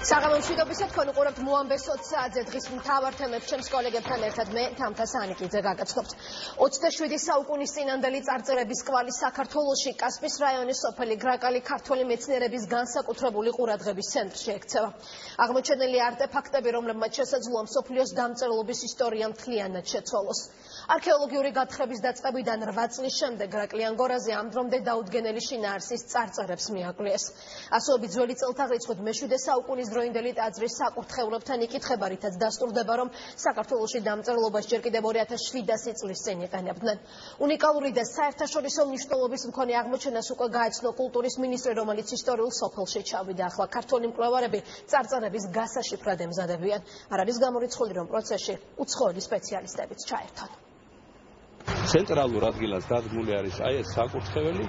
საღამო მშვიდობისა თქვენ უყურებთ მოამბეს 20 საათზე დღის მთავარ თემებს ჩემს კოლეგებთან ერთად მე თამთა სანიკიძე გაგაცნობთ. 27 საუკუნის წინანდელი წარწერების კვალი საქართველოში კასპის რაიონის სოფელი გრაკალი ქართველი მეცნიერების განსაკუთრებული ყურადღების ცენტრში ექცევა. აღმოჩენილი არტეფაქტები, რომლებმაც შესაძლოა მსოფლიოს დამწერლობის ისტორია მთლიანად შეცვალოს. არქეოლოგიური გათხრების დაწყებიდან 8 წლის შემდეგ გრაკლიან გორაზე ამ დრომდე დაუდგენელი შინაარსის წარწერებს მიაკვლიეს. ასოებით ძველი წელთაღრიცხვით მე-7 საუკუნის დროინდელი ტაძრის საკურთხევლებთან იკითხება, რითაც დასტურდება, რომ საქართველოში დამწერლობას ჯერ კიდევ 2700 წლის წინ იყენებდნენ. უნიკალური და საერთაშორისო მნიშვნელობის მქონე აღმოჩენას უკვე გაეცნო კულტურის მინისტრი, რომელიც ისტორიულ სოფელში ჩავიდა. ახლა ქართველი მკვლევარები წარწერების გასაშიფრად ემზადებიან. არ არის გამორიცხული, რომ პროცესში უცხოელი სპეციალისტებიც ჩაერთონ. ცენტრალურ ადგილას დადგმული არის აი ეს საკურთხეველი,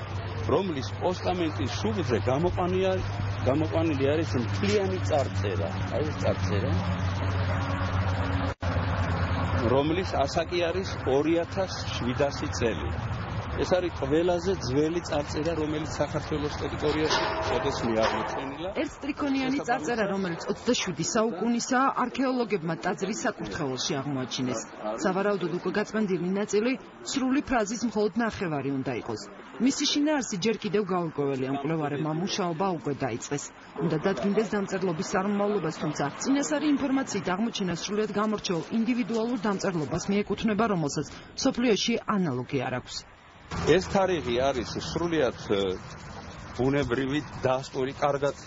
რომლის პოსტამენტის შუბლზე გამოყვანილი არის მთლიანი წარწერა. აი ეს წარწერა, რომლის ასაკი არის 2700 წელი. ეს არის ყველაზე ძველი წარწერა, რომელიც საქართველოს ტერიტორიაში შესაძლოა აღმოჩენილა. ერთ ტრიქონიანი წარწერა, რომელიც 27 საუკუნისაა, არქეოლოგებმა ტაძრის საკურთხეველში აღმოაჩინეს. სავარაუდოდ უკვე გაწმენდილი ნაწილი სრული ფრაზის მხოლოდ ნახევარი უნდა იყოს. მისი შინაარსი ჯერ კიდევ გაურკვეველია, მკვლევარებმა მუშაობა უკვე დაიწყეს. უნდა დადგინდეს დამწერლობის წარმომავლობას, თუმცა წინასწარი ინფორმაციით აღმოჩენა სრულიად გამორჩეულ ინდივიდუალურ დამწერლობას მიეკუთვნება, რომელსაც მსოფლიოში ანალოგი არ აქვს. ეს თარიღი არის სრულიად ბუნებრივი დასტური, კარგად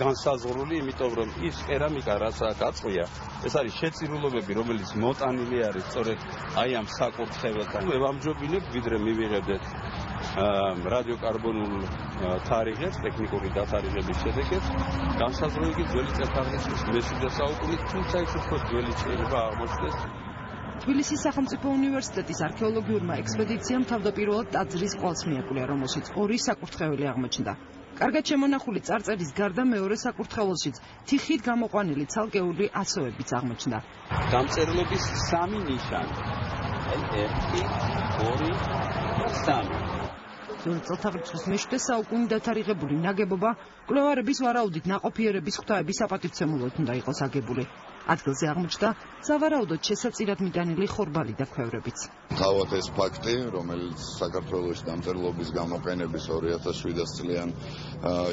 განსაზღვრული, იმიტომ რომ ის კერამიკა, რაც აქ აწყვია, ეს არის შეწირულობები, რომელიც მოტანილი არის სწორედ აი ამ საკურთხეველთან. ვამჯობინებ, ვიდრე მივიღებდეთ რადიოკარბონულ თარიღებს, ტექნიკური დათარიღების შედეგებს, განსაზღვრული ძველი წელთაღრიცხვის მე-7 საუკუნის, თუმცა ის უფრო ძველი შეიძლება აღმოჩნდეს. თბილისის სახელმწიფო უნივერსიტეტის არქეოლოგიურმა ექსპედიციამ თავდაპირველად ტაძრის კვალს მიაკვლია, რომელშიც 2 საკურთხეველი აღმოჩნდა. კარგად შემონახული წარწერის გარდა მეორე საკურთხეველშიც თიხით გამოყვანილი ცალკეული ასოებიც აღმოჩნდა. დამწერლობის 3 ნიშანი. 1, 2 და 3. ძველი წელთაღრიცხვის მე-7 საუკუნით დათარიღებული ნაგებობა მკვლევარების ვარაუდით ნაყოფიერების ღვთაების საპატივცემულოდ უნდა იყოს აგებული. ადგილზე აღმოჩნდა სავარაუდოდ შესაწირად მიტანილი ხორბალი და ქვევრებიც. თავად ეს ფაქტი, რომელიც საქართველოს დამწერლობის გამოყენების 2700 წლიან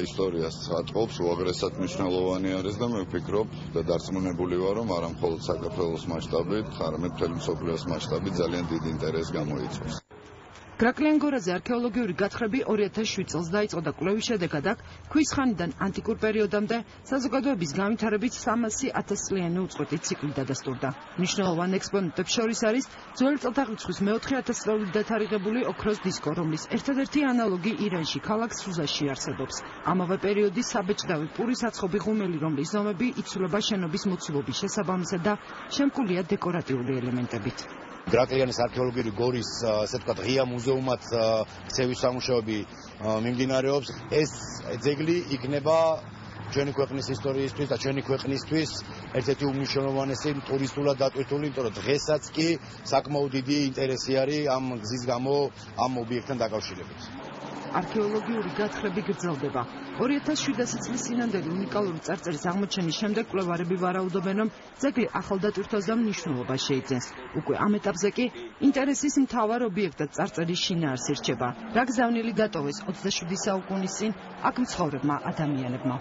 ისტორიას ატყობს, უაღრესად მნიშვნელოვანი არის და მე ვფიქრობ და დარწმუნებული ვარ, რომ არა მხოლოდ საქართველოს მასშტაბით, არამედ მთელი მსოფლიოს მასშტაბით ძალიან დიდ ინტერესს გამოიწვევს. გრაკლიან გორაზე არქეოლოგიური გათხრები 2007 წელს დაიწყო და კვლევის შედეგად აქ ქვის ხანიდან ანტიკურ პერიოდამდე საზოგადოების განვითარების 300.000 წლიანი უწყვეტი ციკლი დადასტურდა. მნიშვნელოვან ექსპონატებს შორის არის ძველი წელთაღრიცხვის მე-4000 წლით დათარიღებული ოქროს დისკო, რომლის ერთადერთი ანალოგი ირანში, ქალაქ სუზაში არსებობს. ამავე პერიოდის საბეჭდავი პურის აცხობი ღუმელი, რომლის ზომები იცვლება შენობის მოცულობის შესაბამისად და შემკულია დეკორატიული ელემენტებით. გრაკლიანის არქეოლოგიური გორის, ასე ვთქვათ, ღია მუზეუმად ქცევის სამუშაოები მიმდინარეობს. ეს ძეგლი იქნება ჩვენი ქვეყნის ისტორიისთვის და ჩვენი ქვეყნისთვის ერთ-ერთი უმნიშვნელოვანესი ტურისტულად დატვირთული, იმიტომ რომ დღესაც კი საკმაოდ დიდი ინტერესი არის ამ გზის გამო ამ ობიექტთან დაკავშირებით. არქეოლოგიური გათხრები გრძელდება. 2700 წლის წინანდელი უნიკალური წარწერის აღმოჩენის შემდეგ მკვლევარები ვარაუდობენ, რომ ძეგლი ახალ დატვირთვას და მნიშვნელობას შეიძენს. უკვე ამ ეტაპზე კი ინტერესის მთავარ ობიექტად წარწერის შინაარსი რჩება. რა გზავნილი დატოვეს 27 საუკუნის წინ აქ მცხოვრებმა ადამიანებმა.